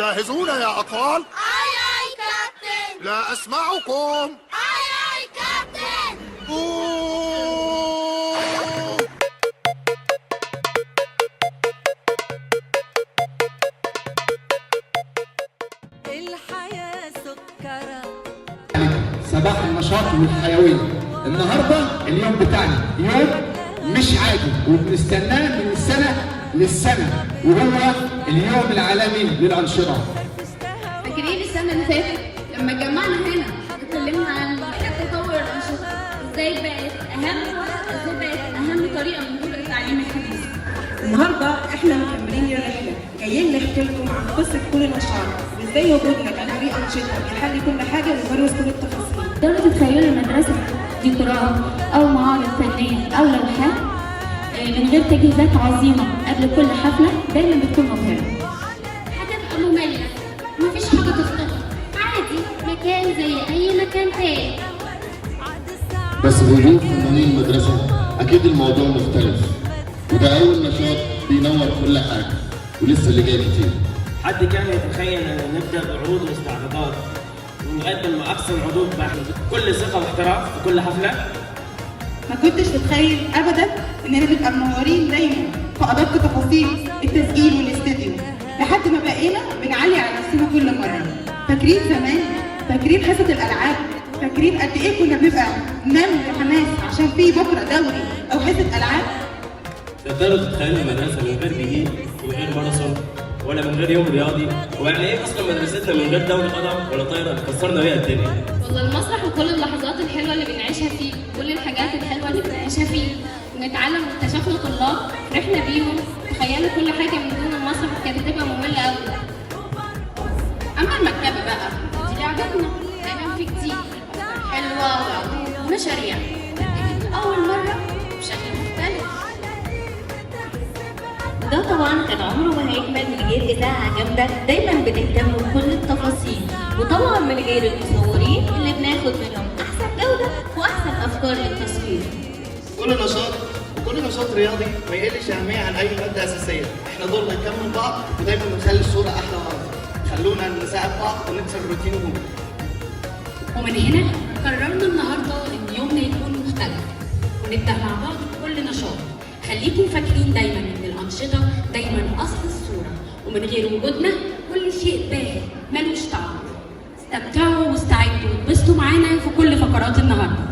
جاهزون يا أطفال؟ أي أي كابتن. لا أسمعكم. أي أي كابتن. الحياة سكرة. صباح النشاط والحيوية. النهارده اليوم بتاعنا يوم مش عادي وبنستناه من السنة للسنة، وهو اليوم العالمي للأنشطة. فاكرين السنة اللي فاتت لما اتجمعنا هنا اتكلمنا عن تطور الأنشطة، ازاي بقت أهم طريقة من طرق التعليم الحديث. النهارده احنا مكملين الرحلة، جايين نحكي لكم عن قصة كل نشاط وازاي وجودنا كفريق أنشطة بيحل كل حاجة ويبرز كل التفاصيل. تقدروا تتخيلوا المدرسة ديكورات أو معارض فنية أو لوحات من غير تجهيزات عظيمة قبل كل حفلة دايما بتكون مبهرة. هتبقى مملة، مفيش حاجة تخطئها، عادي مكان زي أي مكان تاني. بس بوجود فنانين المدرسة أكيد الموضوع مختلف، وده أول نشاط بينور كل حاجة ولسه اللي جاي كتير. حد كان يتخيل أن نبدأ بعروض واستعراضات ونقدم أحسن عروض بكل ثقة واحتراف في كل حفلة؟ ما كنتش تتخيل أبدا إننا نبقى منورين دايما في أدق تفاصيل التسجيل والاستديو، لحد ما بقينا بنعلي على نفسنا كل مرة. فاكرين زمان؟ فاكرين حصة الألعاب؟ فاكرين قد إيه كنا بنبقى نمر حماس عشان في بكرة دوري أو حصة ألعاب؟ تقدروا تتخيلوا المدرسة من غير جديد، من غير ماراثون، ولا من غير يوم رياضي؟ ويعني ايه اصلا مدرستنا من غير دوري قدم ولا طايره كسرنا بيها الدنيا؟ والله المسرح وكل اللحظات الحلوه اللي بنعيشها فيه، كل الحاجات الحلوه اللي بنعيشها فيه، ونتعلم واكتشفنا طلاب فرحنا بيهم. تخيلوا كل حاجه من دون المسرح كانت هتبقى ممله قوي. اما المكتبه بقى دي لعبتنا، دايما في كتير افكار حلوه ومشاريع لكن اول مره بشكل مختلف. ده طبعا كان عمره ما هيكمل من غير إذاعة جامدة دايما بتهتم بكل التفاصيل، وطبعا من غير المصورين اللي بناخد منهم أحسن جودة وأحسن أفكار للتصوير. كل نشاط رياضي ما يقلش أهمية عن أي مادة أساسية، احنا دورنا نكمل بعض ودايما بنخلي الصورة أحلى وأفضل. خلونا نساعد بعض ونكسر الروتين ومن هنا قررنا النهارده ان يومنا يكون مختلف ونبدا مع بعض بكل نشاط. خليكم فاكرين دايما ان الانشطه دايما اصل الصوره، ومن غير وجودنا كل شيء باهي ملوش طعم. استمتعوا واستعدوا واتبسطوا معانا في كل فقرات النهارده.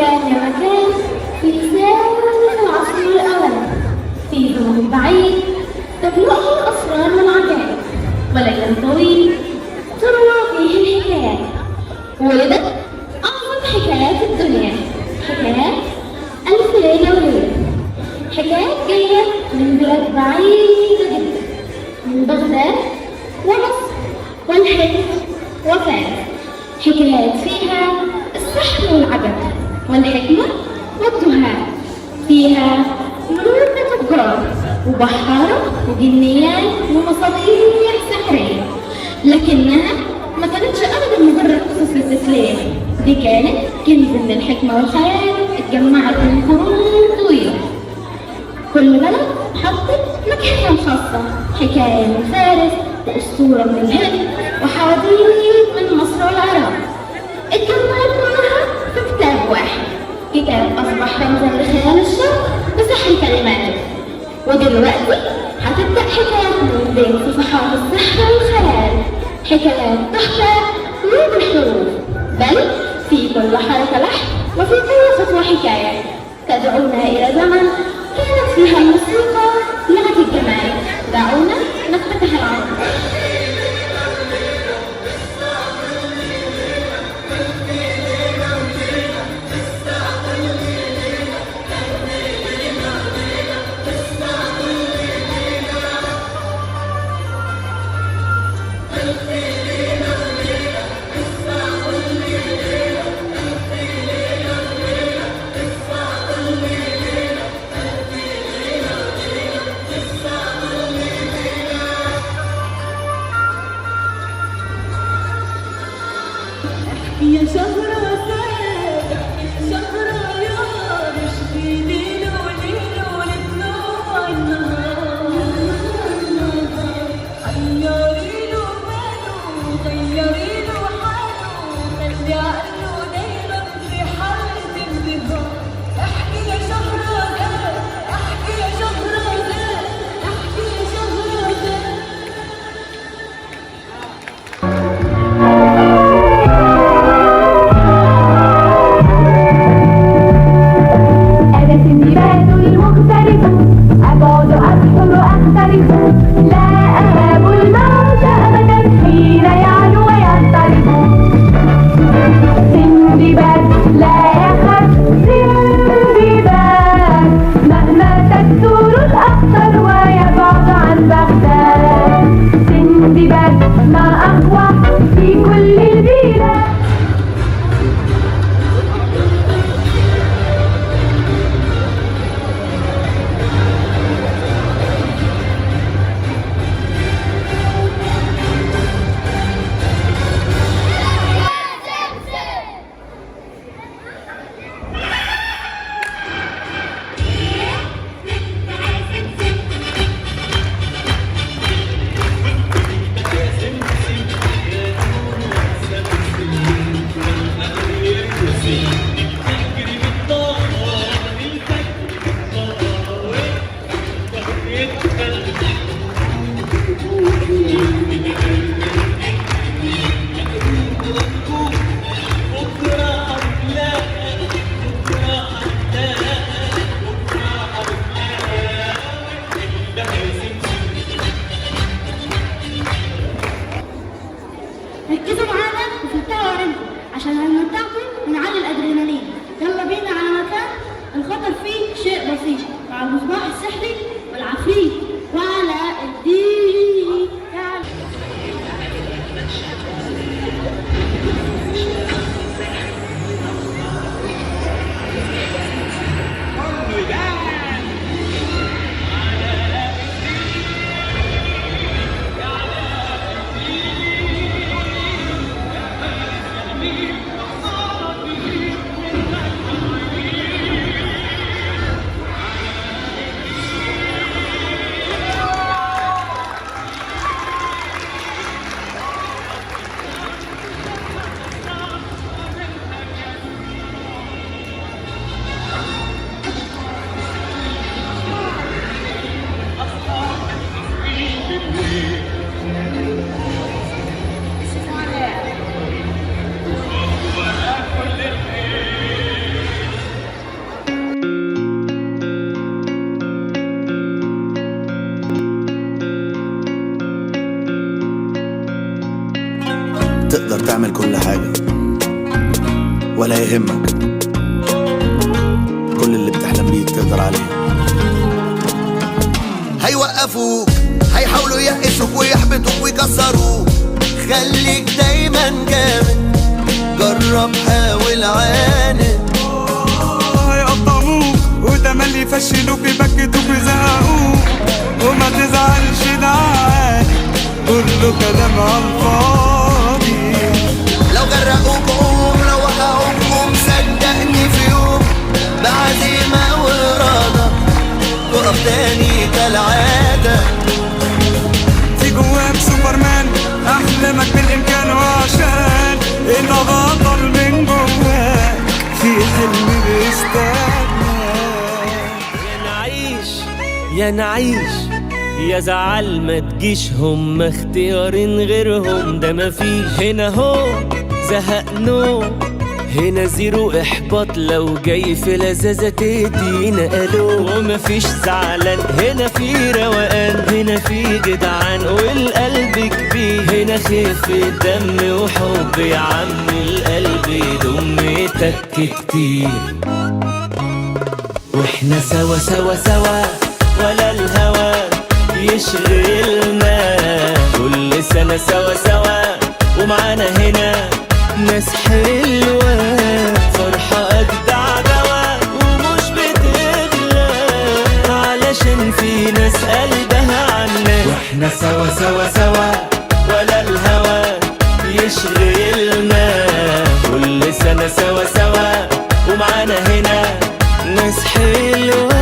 كان يا مكان في زمن العصر الأول في زمن بعيد تبلغه الأسرار والعجائب وليل طويل تروى فيه الحكايات ولدت أعظم حكايات الدنيا حكايات ألف ليلة وليلة حكايات جاية من بلاد بعيدة جدا من بغداد ومصر والهند وفارس حكايات فيها السحر والعجب والحكمة والدهاء فيها ملوك وتجار وبحارة وجنيات ومصابيح سحرية لكنها ما كانتش أبدا مجرد قصص للتسلية دي كانت كنز من الحكمة والخيال اتجمعت من قرون طويلة كل بلد حطت مكانها الخاصة حكاية من فارس وأسطورة من الهند وحواديت من مصر والعراق اتجمعت كلها في كتاب واحد كتاب أصبح رمزا لخيال الشرق بسحر كلماته ودلوقتي هتبدأ حكايات من بين صفحات السحر والخيال حكايات تحت قلوب الحروف بل في كل حركة لحن وفي كل خطوة حكاية تدعونا إلى زمن كانت فيها الموسيقى لغة الجمال دعونا نفتتح العرض ولا يهمك، كل اللي بتحلم بيه تقدر عليه. هيوقفوك، هيحاولوا يقسوك ويحبطوك ويكسروك، خليك دايما جامد، جرب حاول عاند. هيقطعوك وتملي يفشلوك يبكتوك ويزهقوك، وما تزعلش ده عادي، كله كلام عالفاضي. لو غرقوك قوم، لو وقعوك قوم، صدقني في يوم بعزيمة وإرادة تقف تاني كالعادة. في جواك سوبرمان، أحلامك بالإمكان، وعشان أنت بطل من جواك في حلم بيستناك. يا نعيش يا نعيش يا زعل ما تجيش، هم اختيارين غيرهم ده مفيش. هنا هو زهقنو، هنا زيرو احباط، لو جاي في لذاذة تدينا الو. ومفيش زعلان، هنا في روقان، هنا في جدعان والقلب كبير. هنا خفة دم وحب يا عم، القلب يضم تك كتير. واحنا سوا سوا سوا، ولا الهوى يشغلنا، كل سنة سوا سوا ومعانا هنا ناس حلوة، فرحة أجدع دوا ومش بتغلى، علشان في ناس قلبها عنا. واحنا سوا سوا سوا، ولا الهوى يشغلنا، كل سنة سوا سوا ومعانا هنا ناس حلوة،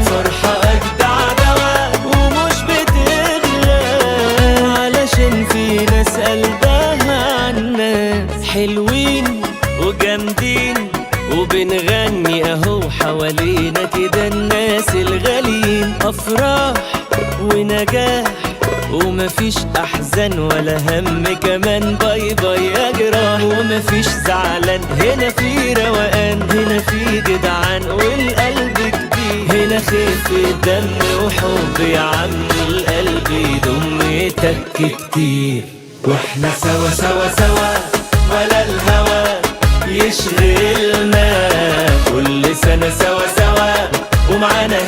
فرحة أجدع دوا ومش بتغلى، علشان في ناس قلبها عنا. حلوين وجامدين وبنغني اهو حوالينا كده الناس الغاليين. افراح ونجاح ومفيش احزان ولا هم، كمان باي باي يا جراح. ومفيش زعلان، هنا في روقان، هنا في جدعان والقلب كبير. هنا خفة دم وحب يا عم، القلب يضم تك كتير. واحنا سوا سوا سوا، ولا الهوى يشغلنا، كل سنة سوا سوا ومعانا